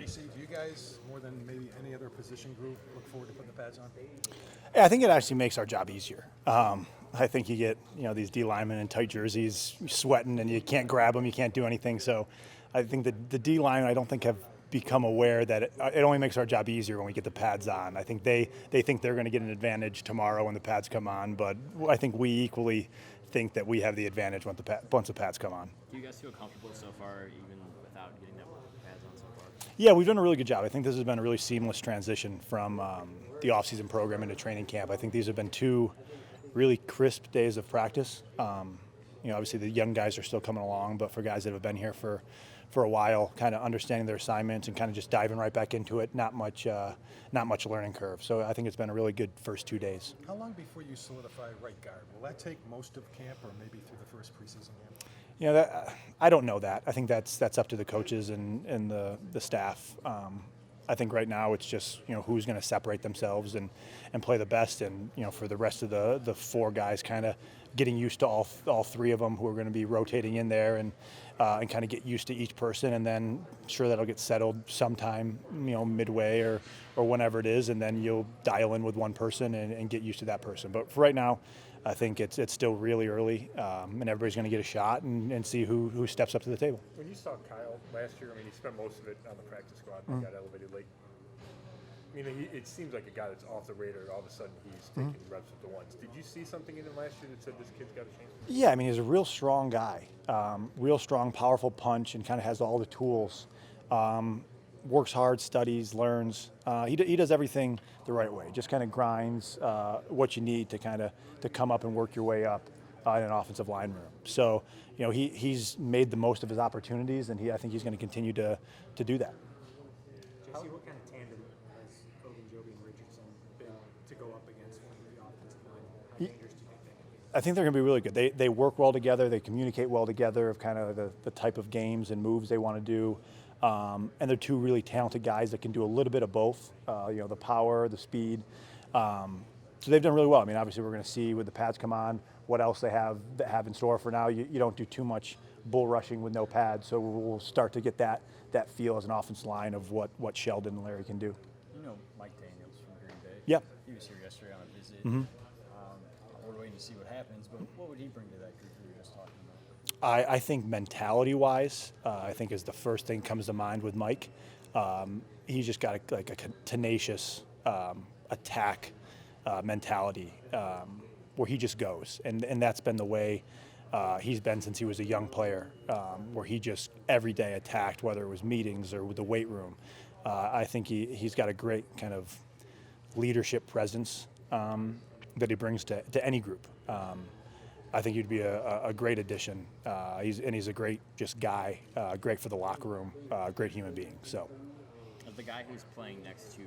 JC, do you guys, more than maybe any other position group, look forward to putting the pads on? Yeah, I think it actually makes our job easier. I think you get these D linemen in tight jerseys sweating and you can't grab them, you can't do anything. So I think the D line I don't think have become aware that it only makes our job easier when we get the pads on. I think they think they're going to get an advantage tomorrow when the pads come on, but I think we equally think that we have the advantage once the pads come on. Do you guys feel comfortable so far, even without getting that pads on so far? Yeah, we've done a really good job. I think this has been a really seamless transition from the off-season program into training camp. I think these have been 2 really crisp days of practice. Obviously the young guys are still coming along, but for guys that have been here for a while, kind of understanding their assignments and kind of just diving right back into it, not much learning curve. So I think it's been a really good first 2 days. How long before you solidify right guard? Will that take most of camp or maybe through the first preseason game? I don't know that. I think that's up to the coaches and the staff. I think right now it's just who's going to separate themselves and play the best, and for the rest of the 4 guys, kind of getting used to all 3 of them who are going to be rotating in there and kind of get used to each person, and then sure that'll get settled sometime midway or whenever it is, and then you'll dial in with one person and get used to that person. But for right now, I think it's still really early, and everybody's going to get a shot and see who steps up to the table. When you saw Kyle last year, he spent most of it on the practice squad and got elevated late. It seems like a guy that's off the radar. All of a sudden, he's taking reps with the ones. Did you see something in him last year that said this kid's got a chance? Yeah, he's a real strong guy, real strong, powerful punch, and kind of has all the tools. Works hard, studies, learns. He does everything the right way. Just kind of grinds what you need to come up and work your way up in an offensive line room. So he's made the most of his opportunities, and I think he's going to continue to do that. JC, what kind of tandem has Hogan, Joby, and Richardson been to go up against from the offensive line? How dangerous do you think they can be? I think they're going to be really good. They work well together. They communicate well together of kind of the type of games and moves they want to do. And they're 2 really talented guys that can do a little bit of both, the power, the speed. So they've done really well. Obviously we're going to see with the pads come on what else they have in store. For now, you don't do too much bull rushing with no pads, so we'll start to get that feel as an offensive line of what Sheldon and Larry can do. Mike Daniels from Green Bay. Yep. He was here yesterday on a visit. Mm-hmm. We're waiting to see what happens, but what would he bring to that group we were just talking about? I think mentality-wise, I think is the first thing comes to mind with Mike. He's just got a tenacious attack mentality where he just goes, and that's been the way he's been since he was a young player, where he just every day attacked, whether it was meetings or with the weight room. I think he's got a great kind of leadership presence that he brings to any group. I think he'd be a great addition. He's a great just guy, great for the locker room, great human being. So, Of the guy who's playing next to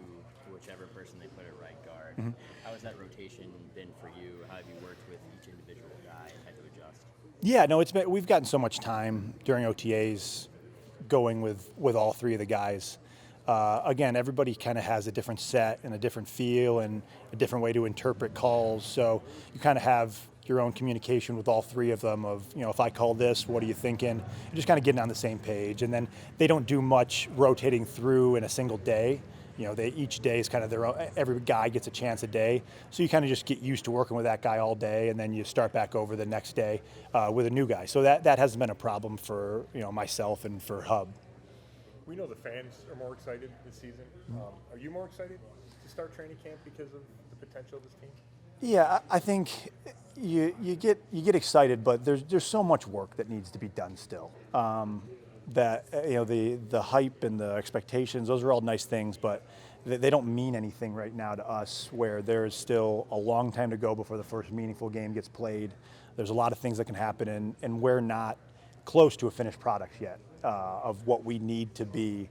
whichever person they put at right guard, how has that rotation been for you? How have you worked with each individual guy and had to adjust? Yeah, no, we've gotten so much time during OTAs going with all 3 of the guys. Again, everybody kind of has a different set and a different feel and a different way to interpret calls. So you kind of have your own communication with all 3 of them of, if I call this, what are you thinking? You're just kind of getting on the same page. And then they don't do much rotating through in a single day. Each day is kind of their own, every guy gets a chance a day. So you kind of just get used to working with that guy all day, and then you start back over the next day with a new guy. So that hasn't been a problem for myself and for Hub. We know the fans are more excited this season. Are you more excited to start training camp because of the potential of this team? Yeah, I think you get excited, but there's so much work that needs to be done still. That the hype and the expectations, those are all nice things, but they don't mean anything right now to us, where there's still a long time to go before the first meaningful game gets played. There's a lot of things that can happen, and we're not close to a finished product yet of what we need to be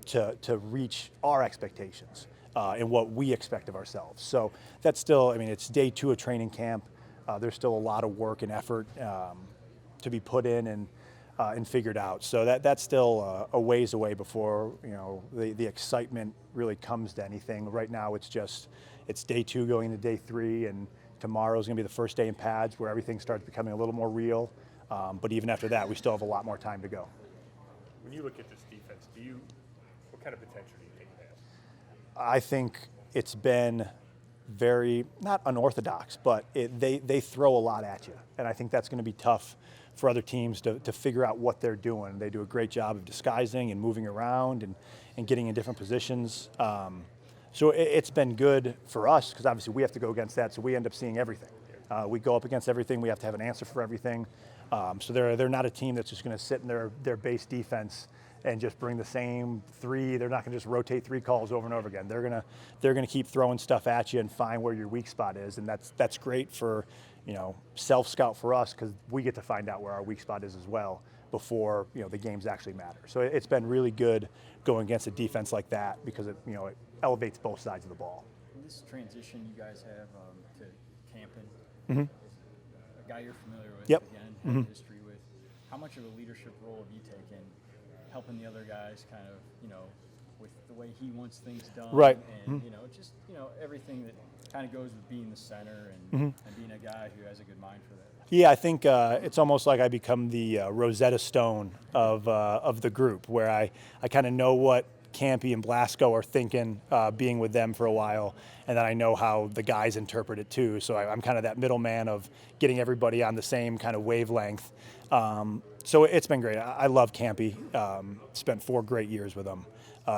to reach our expectations and what we expect of ourselves. So that's still, it's day 2 of training camp. There's still a lot of work and effort to be put in and figured out. So that's still a ways away before the excitement really comes to anything. Right now it's day 2 going into day 3, and tomorrow's going to be the first day in pads where everything starts becoming a little more real. But even after that, we still have a lot more time to go. When you look at this defense, What kind of potential do you think he has? I think it's been very, not unorthodox, but they throw a lot at you. And I think that's going to be tough for other teams to figure out what they're doing. They do a great job of disguising and moving around and getting in different positions. So it's been good for us because obviously we have to go against that, so we end up seeing everything. We go up against everything. We have to have an answer for everything. So they're not a team that's just going to sit in their base defense and just bring the same three. They're not going to just rotate three calls over and over again. They're going to keep throwing stuff at you and find where your weak spot is, and that's great for self-scout for us because we get to find out where our weak spot is as well before the games actually matter. So it's been really good going against a defense like that because it elevates both sides of the ball. This transition you guys have to camping, a guy you're familiar with, Yep. again, have history with, how much of a leadership role have you taken helping the other guys kind of, with the way he wants things done? Right. And, just, everything that kind of goes with being the center and being a guy who has a good mind for that. Yeah, I think it's almost like I become the Rosetta Stone of the group, where I kind of know what Campy and Blasco are thinking, being with them for a while, and then I know how the guys interpret it too. So I'm kind of that middleman of getting everybody on the same kind of wavelength. So it's been great. I love Campy. Spent 4 great years with him.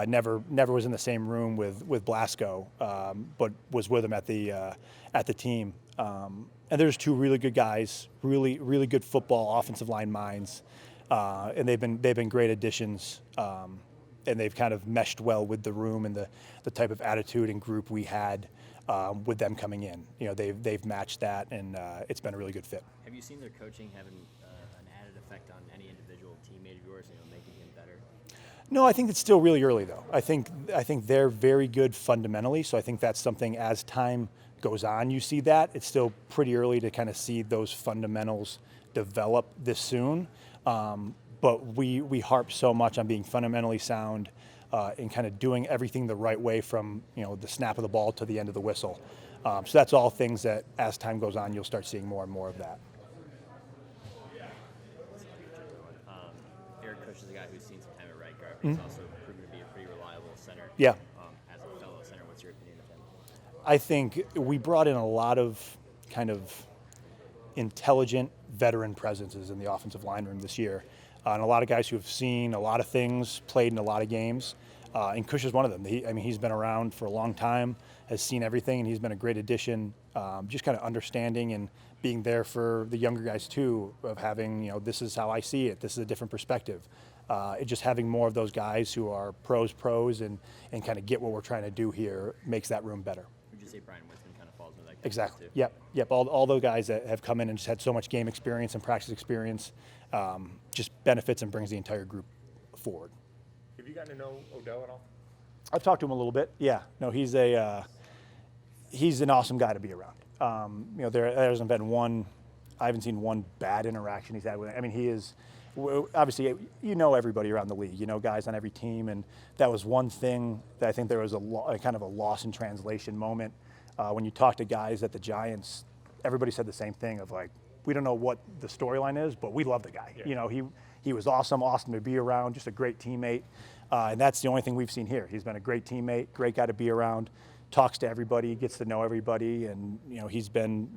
Never was in the same room with Blasco, but was with him at the team. And there's 2 really good guys, really good football offensive line minds, and they've been great additions. And they've kind of meshed well with the room and the type of attitude and group we had with them coming in. They've matched that, and it's been a really good fit. Have you seen their coaching having an added effect on any individual teammate of yours, making him better? No, I think it's still really early though. I think they're very good fundamentally, so I think that's something as time goes on you see that. It's still pretty early to kind of see those fundamentals develop this soon. But we harp so much on being fundamentally sound and kind of doing everything the right way from the snap of the ball to the end of the whistle. So that's all things that as time goes on you'll start seeing more and more of that. Eric Kush is a guy who's seen some time at right guard, but he's also proven to be a pretty reliable center. Yeah. As a fellow center, what's your opinion of him? I think we brought in a lot of kind of intelligent veteran presences in the offensive line room this year. And a lot of guys who have seen a lot of things, played in a lot of games. And Kush is one of them. He's been around for a long time, has seen everything, and he's been a great addition. Just kind of understanding and being there for the younger guys too, of having, this is how I see it. This is a different perspective. Just having more of those guys who are pros and kind of get what we're trying to do here makes that room better. Would you say Brian Winston kind of falls into that category Exactly. too? Yep. All those guys that have come in and just had so much game experience and practice experience just benefits and brings the entire group forward. Have you gotten to know Odell at all? I've talked to him a little bit. Yeah. No, he's an awesome guy to be around. There hasn't been I haven't seen one bad interaction he's had with him. I mean, he is, obviously, everybody around the league, guys on every team, and that was one thing that I think there was a kind of a loss in translation moment. When you talk to guys at the Giants, everybody said the same thing of like, we don't know what the storyline is, but we love the guy. Yeah. He was awesome to be around, just a great teammate. And that's the only thing we've seen here. He's been a great teammate, great guy to be around, talks to everybody, gets to know everybody, and he's been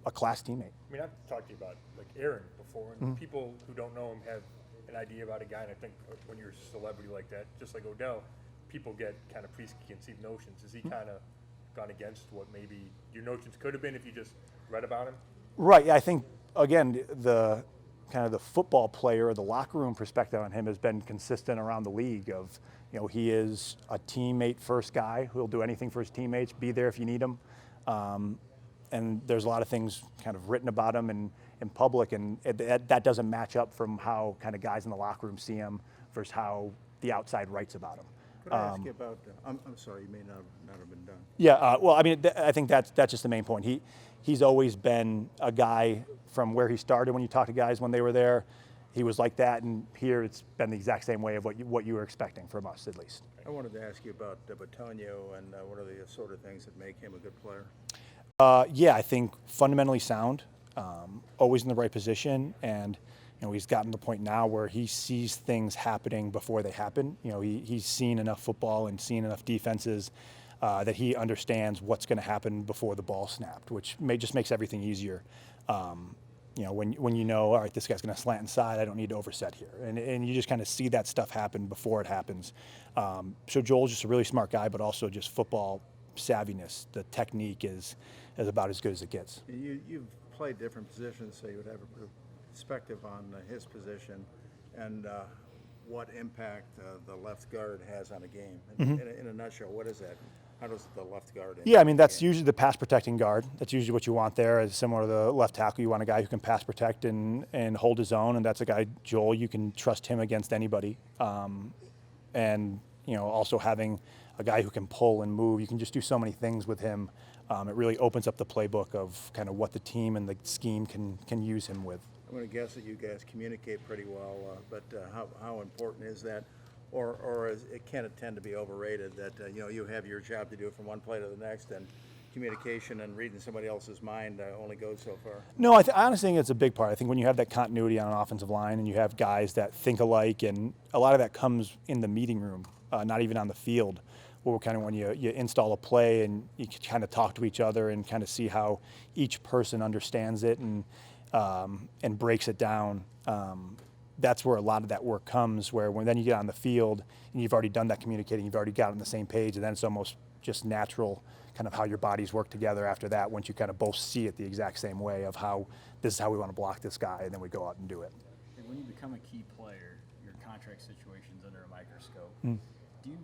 a class teammate. I mean, I've talked to you about like Aaron before, and people who don't know him have an idea about a guy. And I think when you're a celebrity like that, just like Odell, people get kind of preconceived notions. Has he kind of gone against what maybe your notions could have been if you just read about him? Right. Yeah, I think again the kind of the football player or the locker room perspective on him has been consistent around the league. Of he is a teammate first guy who'll do anything for his teammates, be there if you need him. And there's a lot of things kind of written about him in public, and that doesn't match up from how kind of guys in the locker room see him versus how the outside writes about him. Could I ask you about, I'm sorry, you may not have been done. Yeah, well, I mean, I think that's just the main point. He's always been a guy from where he started. When you talk to guys when they were there, he was like that, and here it's been the exact same way of what you were expecting from us, at least. I wanted to ask you about Batonio and what are the sort of things that make him a good player? Yeah, I think fundamentally sound, always in the right position, and he's gotten to the point now where he sees things happening before they happen. He's seen enough football and seen enough defenses that he understands what's going to happen before the ball snapped, which just makes everything easier. When you know, all right, this guy's going to slant inside, I don't need to overset here. And you just kind of see that stuff happen before it happens. So Joel's just a really smart guy, but also just football savviness. The technique is about as good as it gets. You've played different positions, so you would have a perspective on his position and what impact the left guard has on a game. In a nutshell, what is that? How does the left guard impact? Yeah, I mean, that's the game? usually the pass protecting guard. That's usually what you want there. Is similar to the left tackle. You want a guy who can pass protect and hold his own, and that's a guy, Joel, you can trust him against anybody. And also having a guy who can pull and move, you can just do so many things with him. It really opens up the playbook of kind of what the team and the scheme can use him with. I'm going to guess that you guys communicate pretty well, but how important is that? Or can it tend to be overrated that you have your job to do from one play to the next, and communication and reading somebody else's mind only goes so far? No, I honestly think it's a big part. I think when you have that continuity on an offensive line and you have guys that think alike, and a lot of that comes in the meeting room, not even on the field, where kind of when you install a play and you kind of talk to each other and kind of see how each person understands it and breaks it down. That's where a lot of that work comes, where when then you get on the field and you've already done that communicating, you've already got on the same page, and then it's almost just natural kind of how your bodies work together after that once you kind of both see it the exact same way of how this is how we want to block this guy, and then we go out and do it. And when you become a key player, your contract situation's under a microscope. Do you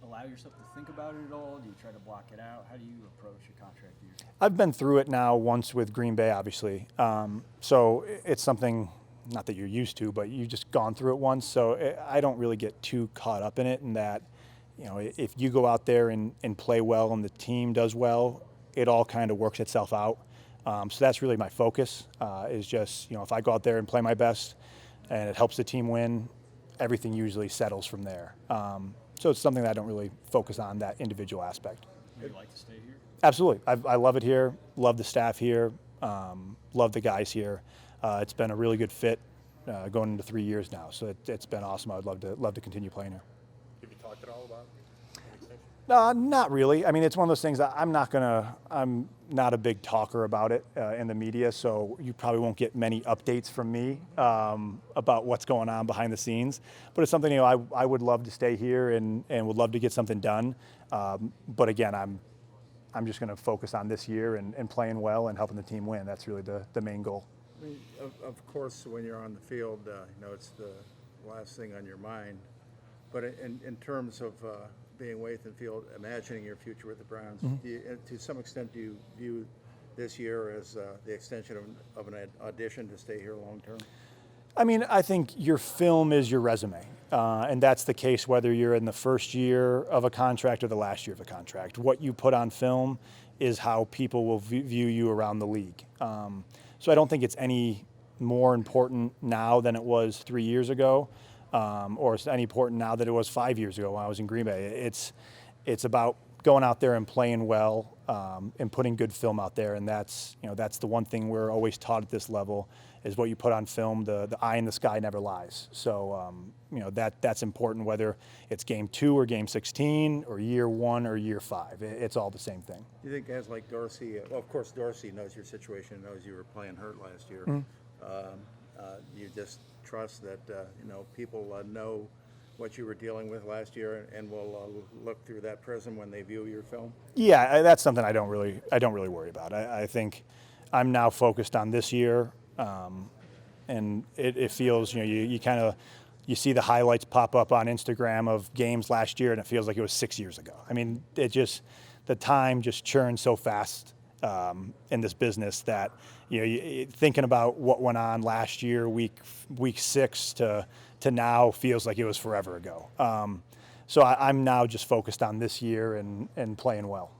allow yourself to think about it at all? Do you try to block it out? How do you approach a contract year? I've been through it now once with Green Bay, obviously. So it's something, not that you're used to, but you've just gone through it once. So I don't really get too caught up in it, in that, if you go out there and play well and the team does well, it all kind of works itself out. So that's really my focus, is just, if I go out there and play my best and it helps the team win, everything usually settles from there. So it's something that I don't really focus on, that individual aspect. Would you like to stay here? Absolutely. I love it here, love the staff here, love the guys here. It's been a really good fit going into 3 years now, so it's been awesome. I would love to continue playing here. Have you talked at all about an extension? Not really. I mean, it's one of those things that I'm not a big talker about it in the media, so you probably won't get many updates from me about what's going on behind the scenes. But it's something, I would love to stay here and would love to get something done. But again, I'm just going to focus on this year and playing well and helping the team win. That's really the main goal. I mean, of course, when you're on the field, it's the last thing on your mind. But in terms of being away from the field, imagining your future with the Browns, to some extent, do you view this year as the extension of an audition to stay here long term? I mean, I think your film is your resume, and that's the case whether you're in the first year of a contract or the last year of a contract. What you put on film is how people will view you around the league. So I don't think it's any more important now than it was 3 years ago, or it's any important now than it was 5 years ago when I was in Green Bay. It's about going out there and playing well and putting good film out there, and that's the one thing we're always taught at this level is what you put on film. The eye in the sky never lies. So that's important whether it's game 2 or game 16 or year 1 or year 5. It's all the same thing. Do you think guys like Dorsey? Well, of course, Dorsey knows your situation, knows you were playing hurt last year. You just trust that people know what you were dealing with last year and will look through that prism when they view your film? Yeah, that's something I don't really worry about. I think I'm now focused on this year, and it feels you see the highlights pop up on Instagram of games last year, and it feels like it was 6 years ago. I mean, the time just churns so fast in this business that thinking about what went on last year, week 6 to now feels like it was forever ago. So I'm now just focused on this year and playing well.